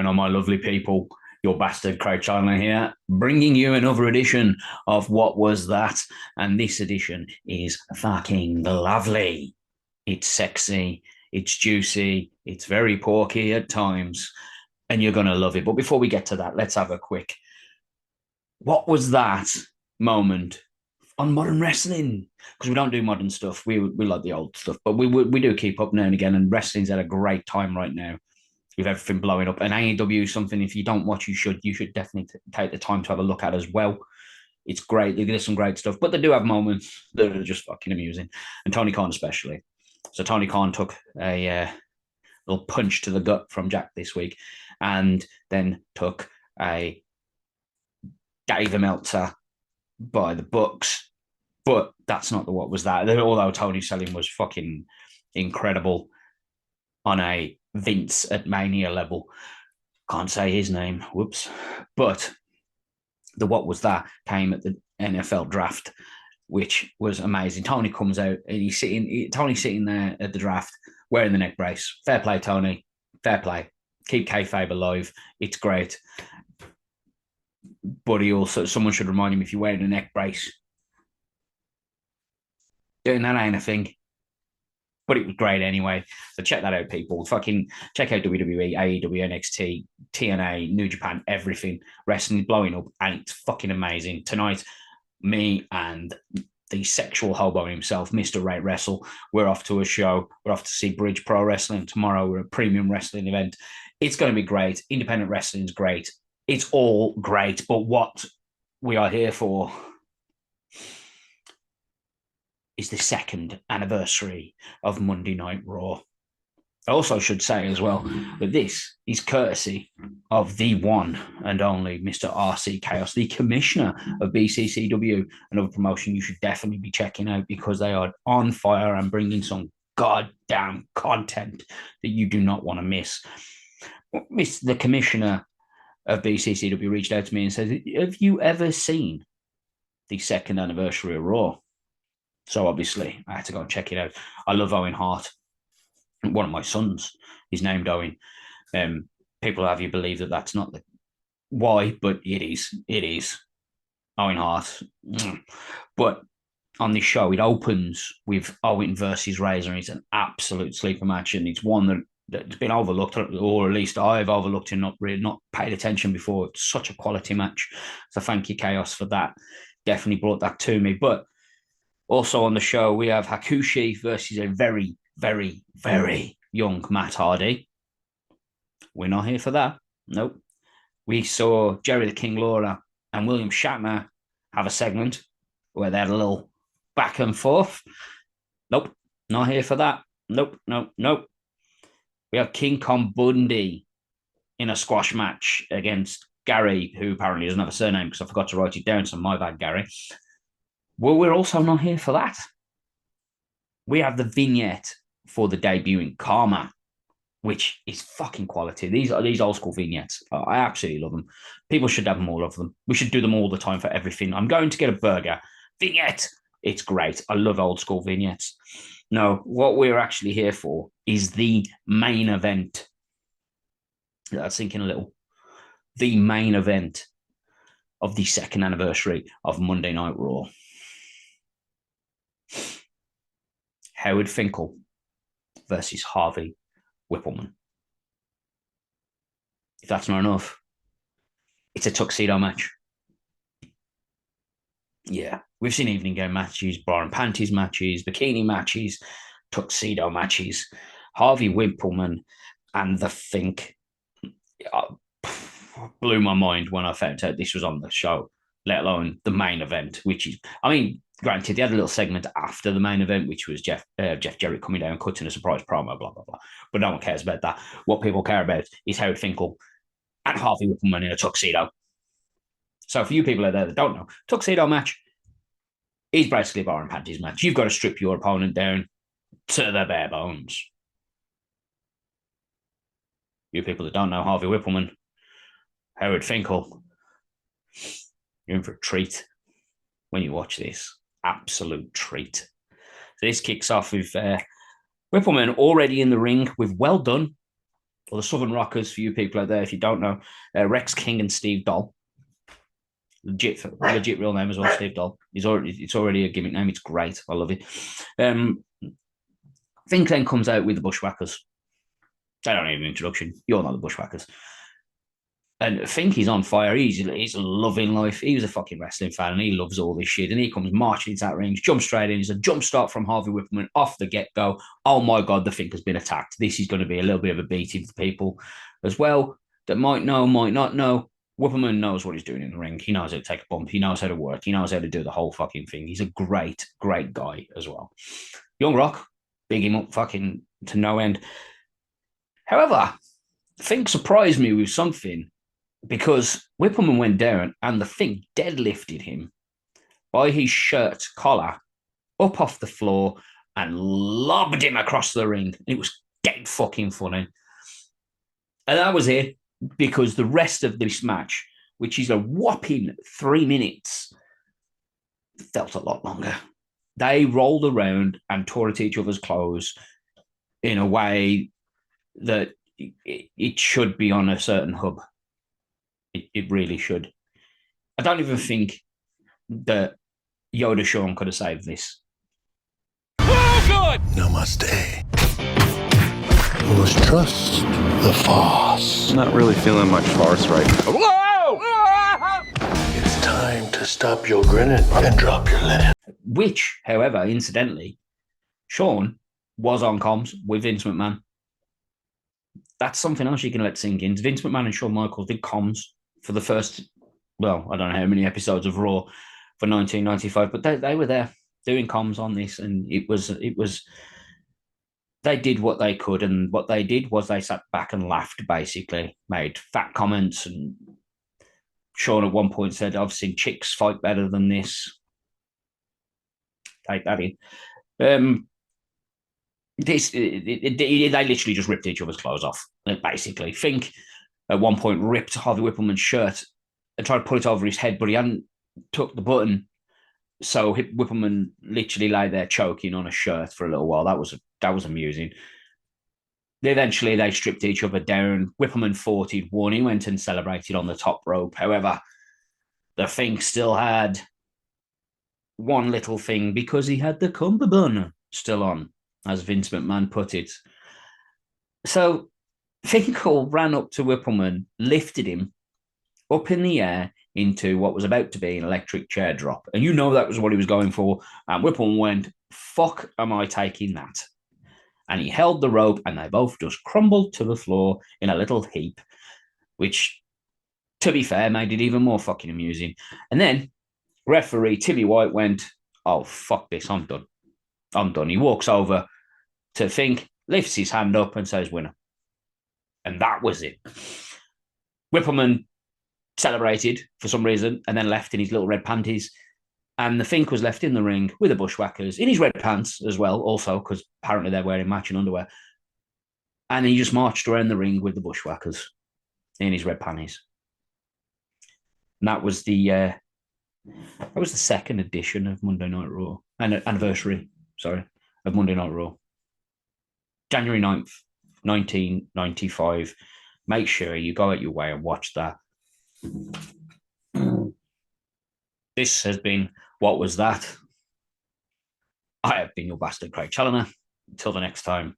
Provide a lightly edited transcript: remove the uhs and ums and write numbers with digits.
going on, my lovely people? Your bastard Craig Chandler here, bringing you another edition of What Was That? And this edition is fucking lovely. It's sexy, it's juicy, it's very porky at times, and you're going to love it. But before we get to that, let's have a quick What Was That moment on modern wrestling, because we don't do modern stuff. We like the old stuff, but we do keep up now and again. And wrestling's at a great time right now with everything blowing up. And AEW is something, if you don't watch, you should definitely take the time to have a look at as well. It's great. There's some great stuff, but they do have moments that are just fucking amusing. And Tony Khan especially. So Tony Khan took a little punch to the gut from Jack this week, and then took a Dave Meltzer by the books. But that's not the What Was That. Although Tony's selling was fucking incredible on a Vince at Mania level. Can't say his name. Whoops. But the What Was That came at the NFL draft, which was amazing. Tony comes out and Tony's sitting there at the draft wearing the neck brace. Fair play, Tony. Fair play. Keep kayfabe alive. It's great. But someone should remind him, if you're wearing a neck brace, doing that ain't a thing. But it was great anyway. So check that out, people. Fucking check out WWE, AEW, NXT, TNA, New Japan, everything. Wrestling blowing up, and it's fucking amazing. Tonight, me and the sexual hobo himself, Mr. Ray Wrestle, we're off to a show. We're off to see Bridge Pro Wrestling. Tomorrow, we're a premium wrestling event. It's going to be great. Independent wrestling is great. It's all great. But what we are here for is the second anniversary of Monday Night Raw. I also should say as well that this is courtesy of the one and only Mr. RC Chaos, the commissioner of BCCW, another promotion you should definitely be checking out, because they are on fire and bringing some goddamn content that you do not want to miss. The commissioner of BCCW reached out to me and said, have you ever seen the second anniversary of Raw? So obviously, I had to go and check it out. I love Owen Hart. One of my sons is named Owen. People have you believe that that's not the why, but it is. It is Owen Hart. But on this show, it opens with Owen versus Razor. It's an absolute sleeper match, and it's one that's been overlooked, or at least I've overlooked and not paid attention before. It's such a quality match. So thank you, Chaos, for that. Definitely brought that to me. But also on the show, we have Hakushi versus a very, very, very young Matt Hardy. We're not here for that. Nope. We saw Jerry the King Lawler and William Shatner have a segment where they had a little back and forth. Nope. Not here for that. Nope. Nope. Nope. We have King Kong Bundy in a squash match against Gary, who apparently doesn't have a surname because I forgot to write it down. So my bad, Gary. Well, we're also not here for that. We have the vignette for the debuting Karma, which is fucking quality. These old school vignettes. I absolutely love them. People should have them, all of them. We should do them all the time for everything. I'm going to get a burger. Vignette. It's great. I love old school vignettes. No, what we're actually here for is the main event. That's thinking a little. The main event of the second anniversary of Monday Night Raw. Howard Finkel versus Harvey Whippleman. If that's not enough, it's a tuxedo match. Yeah, we've seen evening game matches, bra and panties matches, bikini matches, tuxedo matches. Harvey Whippleman and the Fink blew my mind when I found out this was on the show, let alone the main event, which is, I mean, granted, they had a little segment after the main event, which was Jeff Jarrett coming down, cutting a surprise promo, blah, blah, blah. But no one cares about that. What people care about is Howard Finkel and Harvey Whippleman in a tuxedo. So for you people out there that don't know, tuxedo match is basically a bar and panties match. You've got to strip your opponent down to the bare bones. You people that don't know Harvey Whippleman, Howard Finkel, you're in for a treat when you watch this. Absolute treat. So this kicks off with Whippleman already in the ring with well done or the Southern Rockers, for you people out there, if you don't know, Rex King and Steve Doll. Legit real name as well, Steve Doll. It's already a gimmick name. It's great. I love it. Fink then comes out with the Bushwhackers. They don't need an introduction. You all know the Bushwhackers. And Fink he's on fire. He's loving life. He was a fucking wrestling fan and he loves all this shit. And he comes marching into that ring, jumps straight in. He's a jump start from Harvey Whippleman off the get go. Oh my God, the Fink has been attacked. This is going to be a little bit of a beating for people as well that might know, might not know. Whippleman knows what he's doing in the ring. He knows how to take a bump. He knows how to work. He knows how to do the whole fucking thing. He's a great, great guy as well. Young Rock, big him up fucking to no end. However, Fink surprised me with something because Whippleman went down and the Fink deadlifted him by his shirt collar up off the floor and lobbed him across the ring. It was dead fucking funny. And that was it, because the rest of this match, which is a whopping 3 minutes, felt a lot longer. They rolled around and tore at each other's clothes in a way that it should be on a certain hub. It really should. I don't even think that Yoda Shawn could have saved this. Oh, God! Namaste. You must trust the farce. I'm not really feeling much farce right now. Whoa! It's time to stop your grinning and drop your linen. Which, however, incidentally, Shawn was on comms with Vince McMahon. That's something else you can let sink in. Vince McMahon and Shawn Michaels did comms for the first, well, I don't know how many episodes of Raw for 1995, but they were there doing comms on this, and it was they did what they could, and what they did was they sat back and laughed, basically, made fat comments, and Shawn at one point said, I've seen chicks fight better than this. Take that in. They literally just ripped each other's clothes off, basically. Fink at one point ripped Harvey Whippleman's shirt and tried to put it over his head, but he hadn't took the button. So Whippleman literally lay there choking on a shirt for a little while. That was amusing. Eventually, they stripped each other down. Whippleman fought, he'd won. He went and celebrated on the top rope. However, the Fink still had one little thing because he had the cummerbund still on, as Vince McMahon put it. So Finkel ran up to Whippleman, lifted him up in the air into what was about to be an electric chair drop. And you know that was what he was going for. And Whippleman went, fuck am I taking that? And he held the rope and they both just crumbled to the floor in a little heap, which, to be fair, made it even more fucking amusing. And then referee Timmy White went, oh, fuck this, I'm done. I'm done. He walks over to Fink, lifts his hand up and says, winner. And that was it. Whippleman celebrated for some reason and then left in his little red panties. And the Fink was left in the ring with the Bushwhackers in his red pants as well, also, because apparently they're wearing matching underwear. And he just marched around the ring with the Bushwhackers in his red panties. And that was the second edition of Monday Night Raw, anniversary, of Monday Night Raw. January 9th, 1995. Make sure you go out your way and watch that. This has been What Was That? I have been your bastard, Craig Challoner. Until the next time,